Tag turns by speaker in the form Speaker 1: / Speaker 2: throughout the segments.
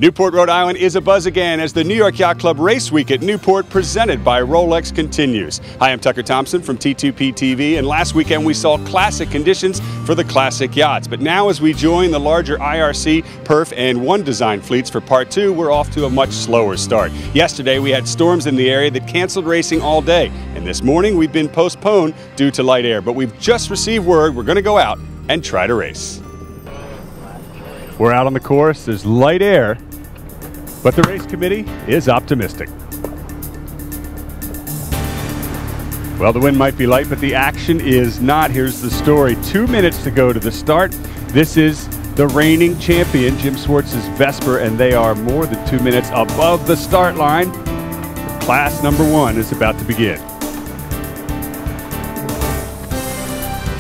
Speaker 1: Newport, Rhode Island is abuzz again as the New York Yacht Club Race Week at Newport presented by ROLEX continues. Hi, I'm Tucker Thompson from T2P TV, and last weekend we saw classic conditions for the classic yachts. But now as we join the larger IRC, Perf, and One Design fleets for part two, we're off to a much slower start. Yesterday we had storms in the area that canceled racing all day, and this morning we've been postponed due to light air. But we've just received word we're going to go out and try to race. We're out on the course, there's light air, but the race committee is optimistic. Well, the wind might be light, but the action is not. Here's the story. 2 minutes to go to the start. This is the reigning champion, Jim Swartz's Vesper, and they are more than 2 minutes above the start line. Class number one is about to begin.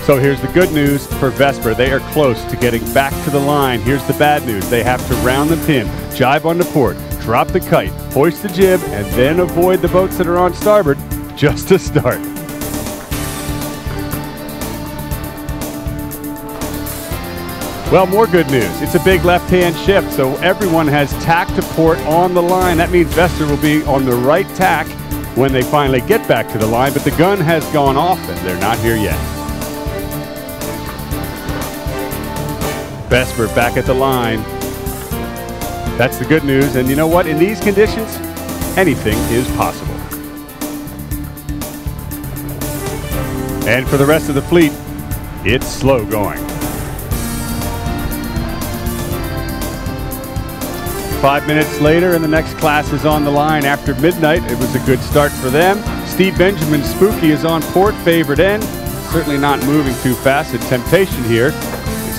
Speaker 1: So here's the good news for Vesper. They are close to getting back to the line. Here's the bad news. They have to round the pin, jibe on the port, drop the kite, hoist the jib, and then avoid the boats that are on starboard just to start. Well, more good news. It's a big left-hand shift, so everyone has tack to port on the line. That means Vesper will be on the right tack when they finally get back to the line, but the gun has gone off and they're not here yet. Vesper back at the line. That's the good news, and you know what? In these conditions, anything is possible. And for the rest of the fleet, it's slow going. 5 minutes later, and the next class is on the line after midnight. It was a good start for them. Steve Benjamin's Spooky is on port, favored end. Certainly not moving too fast. A temptation here.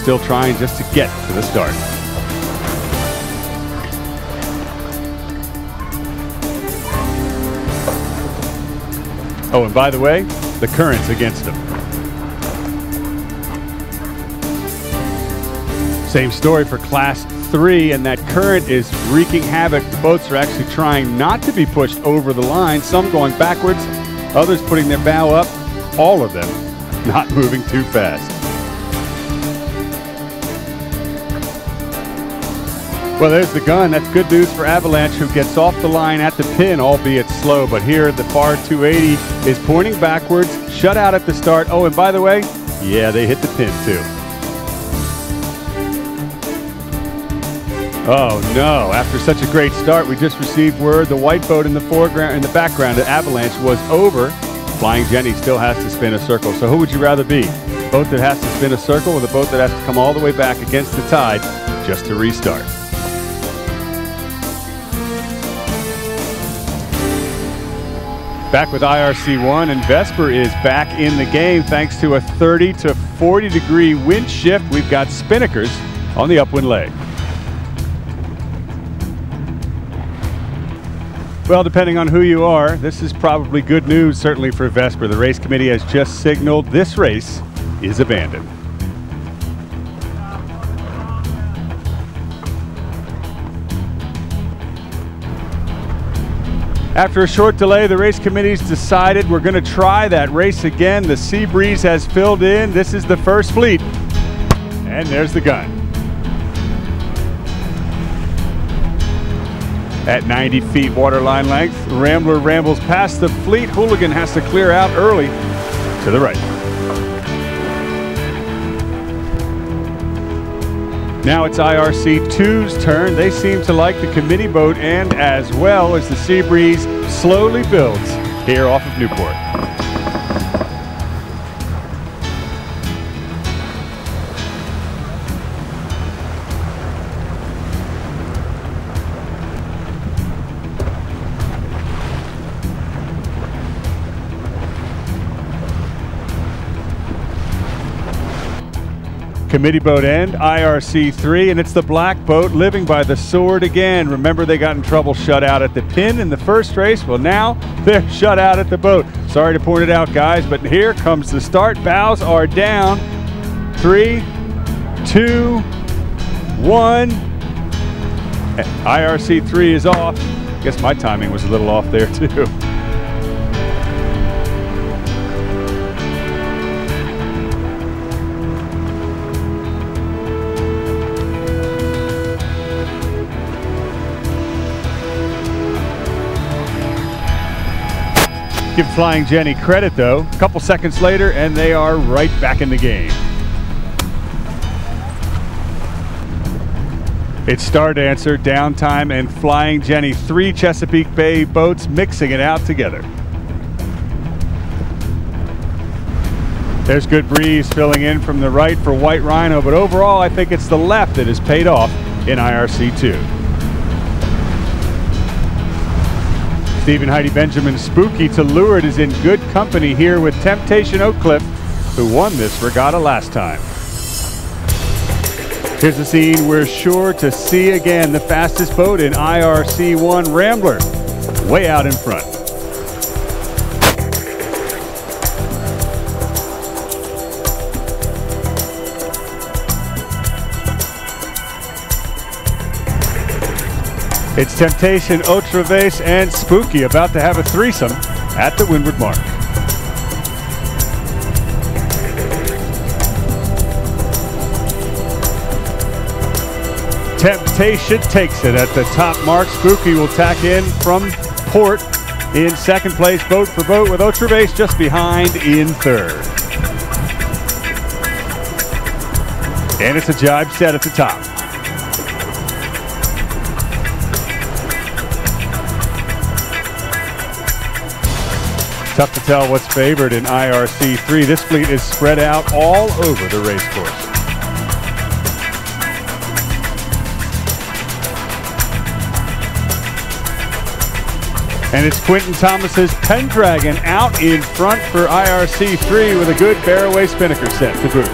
Speaker 1: Still trying just to get to the start. Oh, and by the way, the current's against them. Same story for Class 3, and that current is wreaking havoc. The boats are actually trying not to be pushed over the line, some going backwards, others putting their bow up, all of them not moving too fast. Well, there's the gun. That's good news for Avalanche, who gets off the line at the pin, albeit slow. But here, the FAR 280 is pointing backwards, shut out at the start. Oh, and by the way, yeah, they hit the pin too. Oh no, after such a great start, we just received word the white boat in the foreground, in the background, the Avalanche was over. Flying Jenny still has to spin a circle. So who would you rather be? The boat that has to spin a circle or the boat that has to come all the way back against the tide just to restart? Back with IRC1, and Vesper is back in the game thanks to a 30 to 40 degree wind shift. We've got spinnakers on the upwind leg. Well, depending on who you are, this is probably good news, certainly for Vesper. The race committee has just signaled this race is abandoned. After a short delay, the race committee's decided we're going to try that race again. The sea breeze has filled in. This is the first fleet. And there's the gun. At 90 feet waterline length, Rambler rambles past the fleet. Hooligan has to clear out early to the right. Now it's IRC2's turn. They seem to like the committee boat, and as well as the sea breeze slowly builds here off of Newport. Committee boat end, IRC3, and it's the black boat living by the sword again. Remember, they got in trouble shut out at the pin in the first race. Well, now they're shut out at the boat. Sorry to point it out, guys, but here comes the start. Bows are down. 3, 2, 1. IRC3 is off. I guess my timing was a little off there too. Give Flying Jenny credit though. A couple seconds later and they are right back in the game. It's Star Dancer, Downtime, and Flying Jenny, 3 Chesapeake Bay boats mixing it out together. There's good breeze filling in from the right for White Rhino, but overall I think it's the left that has paid off in IRC2. Stephen Heidi Benjamin's Spooky to Leeward is in good company here with Temptation Oak Cliff, who won this regatta last time. Here's a scene we're sure to see again. The fastest boat in IRC1, Rambler, way out in front. It's Temptation, Otra Vez, and Spooky about to have a threesome at the windward mark. Temptation takes it at the top mark. Spooky will tack in from port in second place, boat for boat, with Otra Vez just behind in third. And it's a jibe set at the top. Tough to tell what's favored in IRC3. This fleet is spread out all over the race course. And it's Quentin Thomas's Pendragon out in front for IRC3 with a good Barroway Spinnaker set to boot.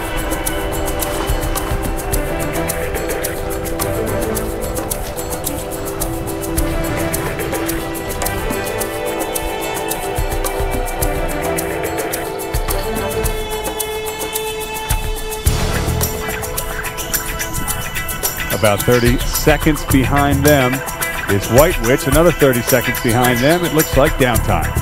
Speaker 1: About 30 seconds behind them is White Witch, another 30 seconds behind them. It looks like Downtime.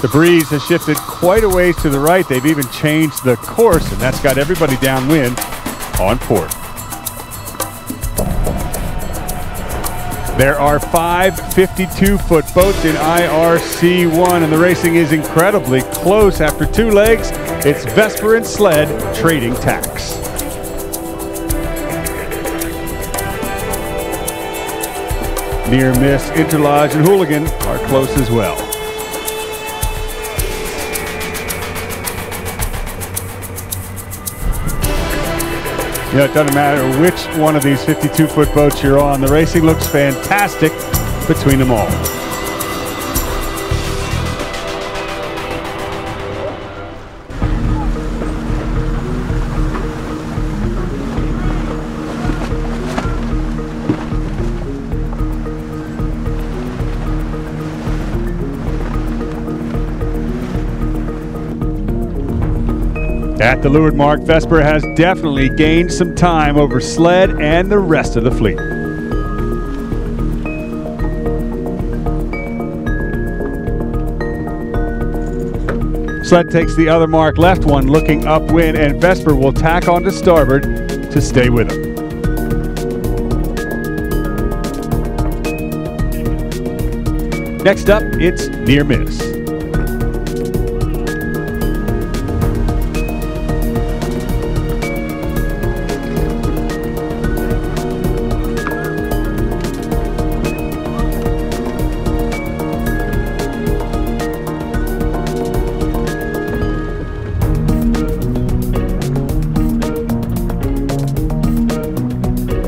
Speaker 1: The breeze has shifted quite a ways to the right. They've even changed the course, and that's got everybody downwind on port. There are 5 52-foot boats in IRC1, and the racing is incredibly close. After 2 legs, it's Vesper and Sled trading tacks. Near Miss, Interlodge, and Hooligan are close as well. You know, it doesn't matter which one of these 52-foot boats you're on. The racing looks fantastic between them all. At the leeward mark, Vesper has definitely gained some time over Sled and the rest of the fleet. Sled takes the other mark, left one looking upwind, and Vesper will tack on to starboard to stay with him. Next up, it's Near Miss.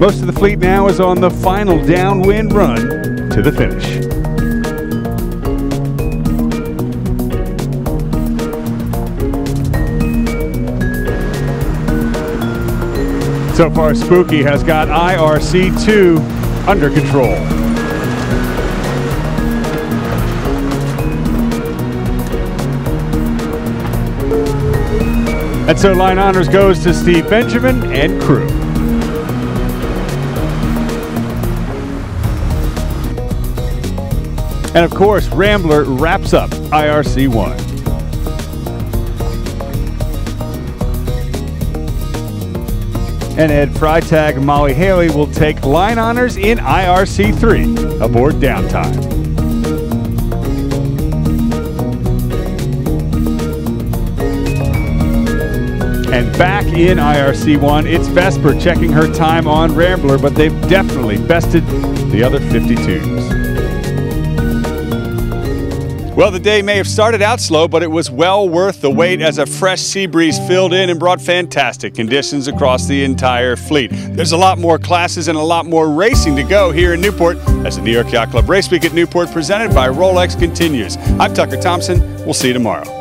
Speaker 1: Most of the fleet now is on the final downwind run to the finish. So far, Spooky has got IRC2 under control. And so line honors goes to Steve Benjamin and crew. And of course, Rambler wraps up IRC1. And Ed Freitag and Molly Haley will take line honors in IRC3 aboard Downtime. And back in IRC1, it's Vesper checking her time on Rambler, but they've definitely bested the other 52s. Well, the day may have started out slow, but it was well worth the wait as a fresh sea breeze filled in and brought fantastic conditions across the entire fleet. There's a lot more classes and a lot more racing to go here in Newport as the New York Yacht Club Race Week at Newport presented by Rolex continues. I'm Tucker Thompson. We'll see you tomorrow.